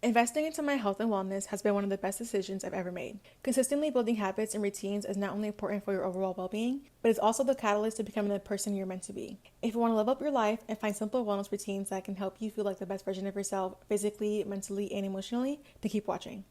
Investing into my health and wellness has been one of the best decisions I've ever made. Consistently building habits and routines is not only important for your overall well-being, but it's also the catalyst to becoming the person you're meant to be. If you want to live up your life and find simple wellness routines that can help you feel like the best version of yourself physically, mentally, and emotionally, then keep watching.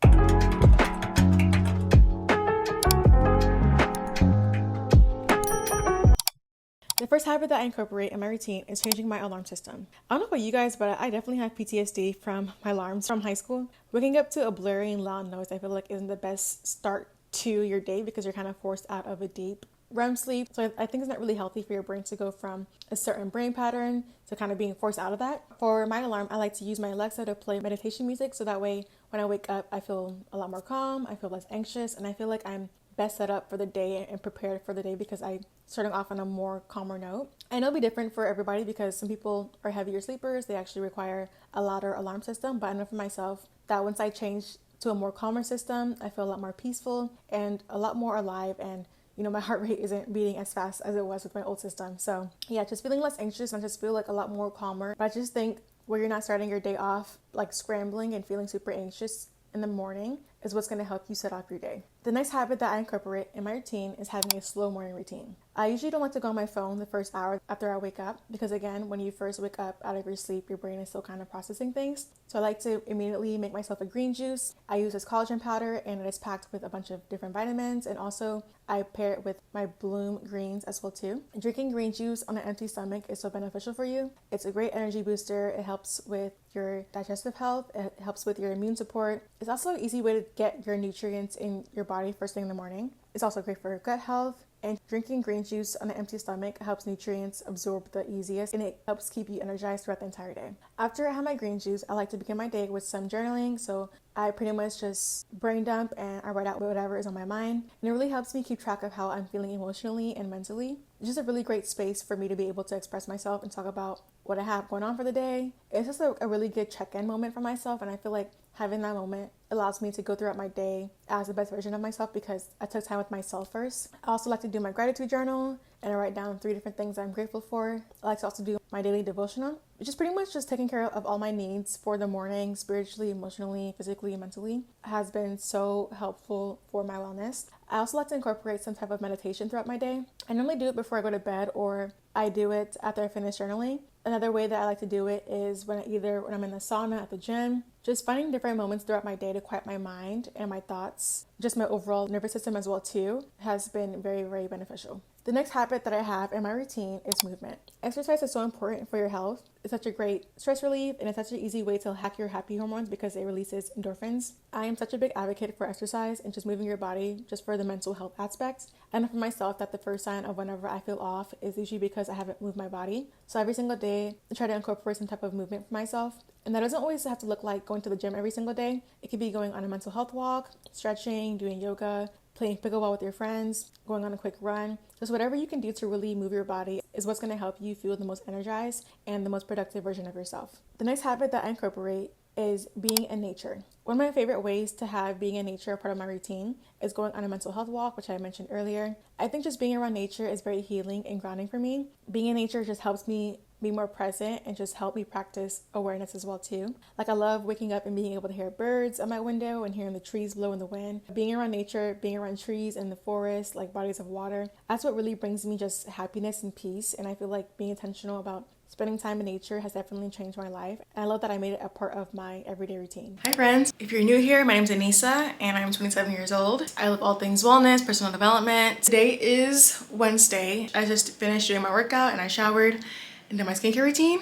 The first habit that I incorporate in my routine is changing my alarm system. I don't know about you guys, but I definitely have PTSD from my alarms from high school. Waking up to a blaring loud noise, I feel like isn't the best start to your day because you're kind of forced out of a deep REM sleep. So I think it's not really healthy for your brain to go from a certain brain pattern to kind of being forced out of that. For my alarm, I like to use my Alexa to play meditation music so that way when I wake up, I feel a lot more calm, I feel less anxious, and I feel like I'm best set up for the day and prepared for the day because I'm starting off on a more calmer note. And it'll be different for everybody because some people are heavier sleepers. They actually require a louder alarm system. But I know for myself that once I change to a more calmer system, I feel a lot more peaceful and a lot more alive. And my heart rate isn't beating as fast as it was with my old system. So yeah, just feeling less anxious and I just feel like a lot more calmer. But I just think where you're not starting your day off like scrambling and feeling super anxious in the morning is what's going to help you set off your day. The next habit that I incorporate in my routine is having a slow morning routine. I usually don't like to go on my phone the first hour after I wake up because again, when you first wake up out of your sleep, your brain is still kind of processing things. So I like to immediately make myself a green juice. I use this collagen powder and it is packed with a bunch of different vitamins, and also I pair it with my Bloom greens as well too. Drinking green juice on an empty stomach is so beneficial for you. It's a great energy booster. It helps with your digestive health. It helps with your immune support. It's also an easy way to get your nutrients in your body first thing in the morning. It's also great for gut health. And drinking green juice on an empty stomach helps nutrients absorb the easiest, and it helps keep you energized throughout the entire day. After I have my green juice, I like to begin my day with some journaling. So I pretty much just brain dump and I write out whatever is on my mind. And it really helps me keep track of how I'm feeling emotionally and mentally. It's just a really great space for me to be able to express myself and talk about what I have going on for the day. It's just a really good check-in moment for myself, and I feel like having that moment allows me to go throughout my day as the best version of myself because I took time with myself first. I also like to do my gratitude journal and I write down 3 different things I'm grateful for. I like to also do my daily devotional, which is pretty much just taking care of all my needs for the morning, spiritually, emotionally, physically, and mentally. It has been so helpful for my wellness. I also like to incorporate some type of meditation throughout my day. I normally do it before I go to bed or I do it after I finish journaling. Another way that I like to do it is when I'm in the sauna, at the gym, just finding different moments throughout my day to quiet my mind and my thoughts, just my overall nervous system as well too, has been very, very beneficial. The next habit that I have in my routine is movement. Exercise is so important for your health. It's such a great stress relief and it's such an easy way to hack your happy hormones because it releases endorphins. I am such a big advocate for exercise and just moving your body just for the mental health aspects. I know for myself that the first sign of whenever I feel off is usually because I haven't moved my body. So every single day, I try to incorporate some type of movement for myself. And that doesn't always have to look like going to the gym every single day. It could be going on a mental health walk, stretching, doing yoga, playing pickleball with your friends, going on a quick run. Just whatever you can do to really move your body is what's going to help you feel the most energized and the most productive version of yourself. The next habit that I incorporate is being in nature. One of my favorite ways to have being in nature a part of my routine is going on a mental health walk, which I mentioned earlier. I think just being around nature is very healing and grounding for me. Being in nature just helps me be more present and just help me practice awareness as well too. Like I love waking up and being able to hear birds at my window and hearing the trees blow in the wind. Being around nature, being around trees and the forest, like bodies of water, that's what really brings me just happiness and peace. And I feel like being intentional about spending time in nature has definitely changed my life. And I love that I made it a part of my everyday routine. Hi friends, if you're new here, my name is Anissa and I'm 27 years old. I love all things wellness, personal development. Today is Wednesday. I just finished doing my workout and I showered and did my skincare routine.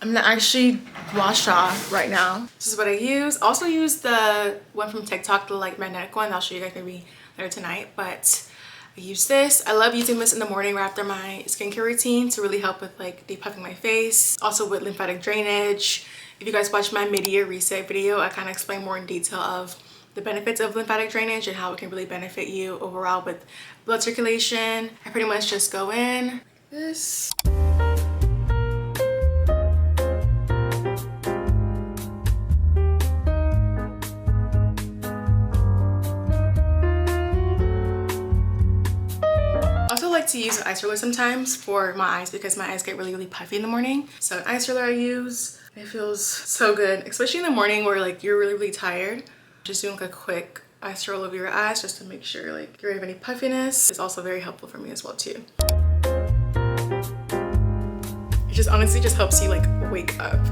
I'm gonna actually wash off right now. This is what I use. Also use the one from TikTok, the like magnetic one. I'll show you guys maybe later tonight, but I use this. I love using this in the morning right after my skincare routine to really help with like depuffing my face. Also with lymphatic drainage. If you guys watched my mid-year reset video, I kind of explain more in detail of the benefits of lymphatic drainage and how it can really benefit you overall with blood circulation. I pretty much just go in like this. To use an ice roller sometimes for my eyes because my eyes get really puffy in the morning. So an ice roller I use. It feels so good, especially in the morning where like you're really, really tired. Just doing like a quick eye stroll over your eyes just to make sure like you don't have any puffiness. It's also very helpful for me as well too. It just honestly just helps you like wake up.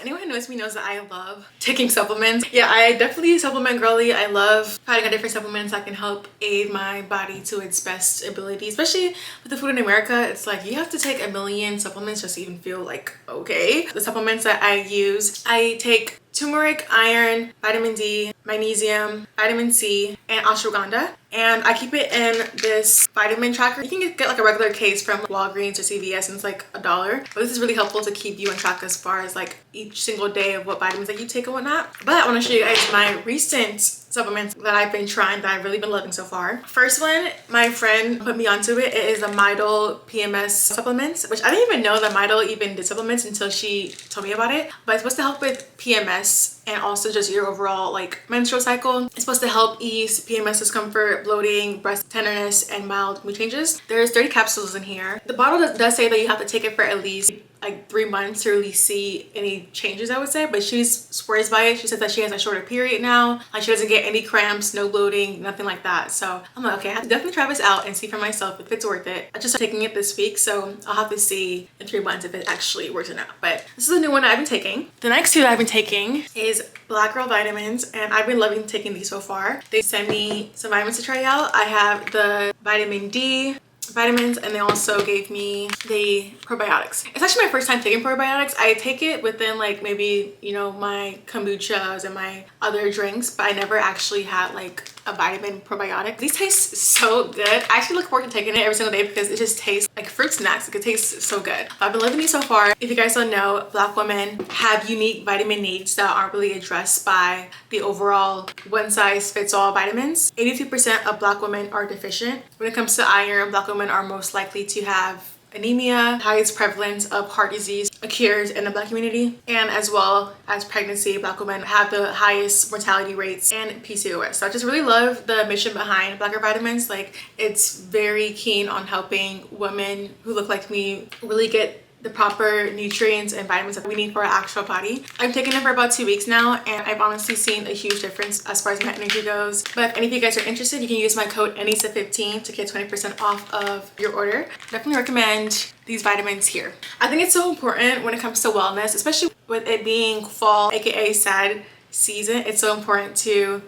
Anyone who knows me knows that I love taking supplements. Yeah, I definitely supplement girly. I love finding out different supplements that can help aid my body to its best ability, especially with the food in America. It's like you have to take a million supplements just to even feel like okay. The supplements that I use, I take turmeric, iron, vitamin D, magnesium, vitamin C, and ashwagandha. And I keep it in this vitamin tracker. You can get like a regular case from Walgreens or CVS and it's like $1. But this is really helpful to keep you on track as far as like each single day of what vitamins that you take and whatnot. But I want to show you guys my recent supplements that I've been trying that I've really been loving so far. First one, my friend put me onto it. It is a Midol PMS supplements, which I didn't even know that Midol even did supplements until she told me about it. But it's supposed to help with PMS and also just your overall like menstrual cycle. It's supposed to help ease PMS discomfort, bloating, breast tenderness, and mild mood changes. There's 30 capsules in here. The bottle does say that you have to take it for at least like 3 months to really see any changes, I would say, but she swears by it. She says that she has a shorter period now, like she doesn't get any cramps, no bloating, nothing like that. So I'm like, okay, I have to definitely try this out and see for myself if it's worth it. I just started taking it this week, so I'll have to see in 3 months if it actually works or not. But this is a new one that I've been taking. The next two that I've been taking is Black Girl vitamins, and I've been loving taking these so far. They sent me some vitamins to try out. I have the vitamin D vitamins, and they also gave me the probiotics. It's actually my first time taking probiotics. I take it within like maybe, you know, my kombuchas and my other drinks, but I never actually had like a vitamin probiotic. These taste so good. I actually look forward to taking it every single day because it just tastes like fruit snacks. Like it tastes so good. I've been loving these so far. If you guys don't know, Black women have unique vitamin needs that aren't really addressed by the overall one size fits all vitamins. 82% of Black women are deficient. When it comes to iron, Black women are most likely to have anemia, highest prevalence of heart disease occurs in the Black community, and as well as pregnancy, Black women have the highest mortality rates and PCOS. So I just really love the mission behind Black Girl vitamins. Like it's very keen on helping women who look like me really get the proper nutrients and vitamins that we need for our actual body. I've taken it for about 2 weeks now, and I've honestly seen a huge difference as far as my energy goes. But if any of you guys are interested, you can use my code ANISA15 to get 20% off of your order. Definitely recommend these vitamins here. I think it's so important when it comes to wellness, especially with it being fall, aka sad season. It's so important to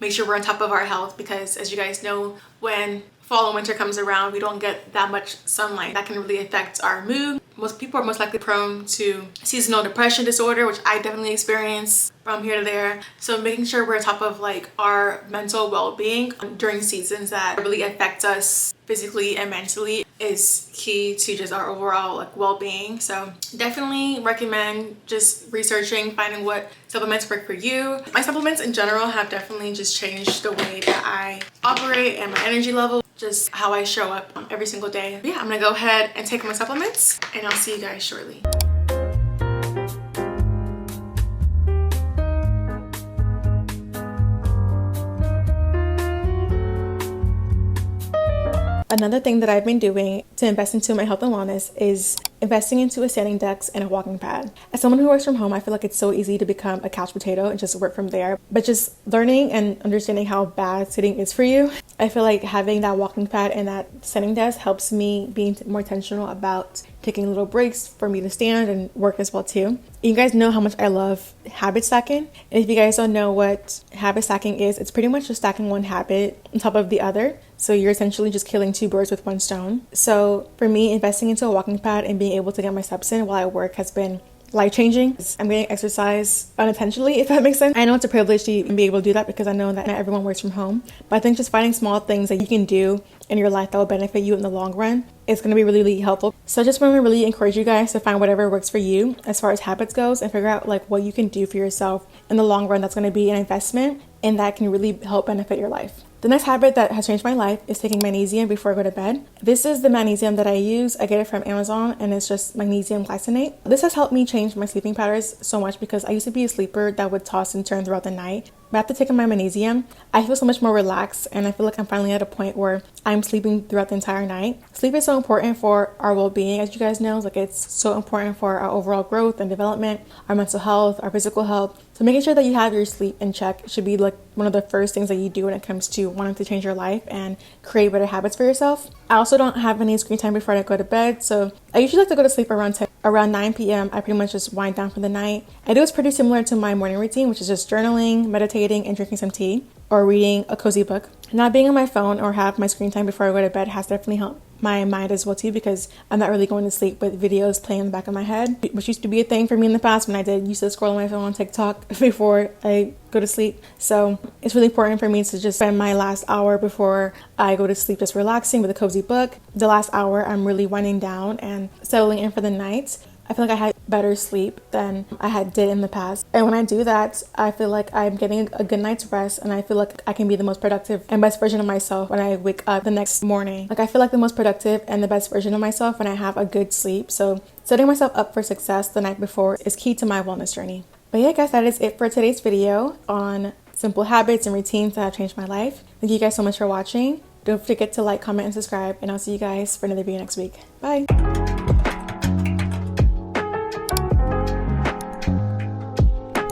make sure we're on top of our health because, as you guys know, when fall and winter comes around, we don't get that much sunlight. That can really affect our mood. Most people are most likely prone to seasonal depression disorder, which I definitely experience from here to there. So making sure we're on top of like our mental well-being during seasons that really affect us physically and mentally is key to just our overall like well-being. So definitely recommend just researching, finding what supplements work for you. My supplements in general have definitely just changed the way that I operate and my energy level, just how I show up every single day. But yeah, I'm gonna go ahead and take my supplements and I'll see you guys shortly. Another thing that I've been doing to invest into my health and wellness is investing into a standing desk and a walking pad. As someone who works from home, I feel like it's so easy to become a couch potato and just work from there. But just learning and understanding how bad sitting is for you, I feel like having that walking pad and that standing desk helps me be more intentional about taking little breaks for me to stand and work as well too. You guys know how much I love habit stacking. And if you guys don't know what habit stacking is, it's pretty much just stacking one habit on top of the other. So you're essentially just killing two birds with one stone. So for me, investing into a walking pad and being able to get my steps in while I work has been life-changing. I'm getting exercise unintentionally, if that makes sense. I know it's a privilege to be able to do that because I know that not everyone works from home. But I think just finding small things that you can do in your life that will benefit you in the long run is going to be really, really helpful. So I just want to really encourage you guys to find whatever works for you as far as habits goes and figure out like what you can do for yourself in the long run that's going to be an investment and that can really help benefit your life. The next habit that has changed my life is taking magnesium before I go to bed. This is the magnesium that I use. I get it from Amazon and it's just magnesium glycinate. This has helped me change my sleeping patterns so much because I used to be a sleeper that would toss and turn throughout the night. But after taking my magnesium, I feel so much more relaxed and I feel like I'm finally at a point where I'm sleeping throughout the entire night. Sleep is so important for our well-being, as you guys know. Like, it's so important for our overall growth and development, our mental health, our physical health. So making sure that you have your sleep in check should be like one of the first things that you do when it comes to wanting to change your life and create better habits for yourself. I also don't have any screen time before I go to bed, so I usually like to go to sleep around 9 p.m. I pretty much just wind down for the night. I do it's pretty similar to my morning routine, which is just journaling, meditating, and drinking some tea or reading a cozy book. Not being on my phone or have my screen time before I go to bed has definitely helped my mind as well too, because I'm not really going to sleep with videos playing in the back of my head, which used to be a thing for me in the past when I used to scroll on my phone on TikTok before I go to sleep. So it's really important for me to just spend my last hour before I go to sleep just relaxing with a cozy book. The last hour I'm really winding down and settling in for the night. I feel like I had better sleep than I did in the past. And when I do that, I feel like I'm getting a good night's rest and I feel like I can be the most productive and best version of myself when I wake up the next morning. Like, I feel like the most productive and the best version of myself when I have a good sleep. So setting myself up for success the night before is key to my wellness journey. But yeah, guys, that is it for today's video on simple habits and routines that have changed my life. Thank you guys so much for watching. Don't forget to like, comment, and subscribe, and I'll see you guys for another video next week. Bye!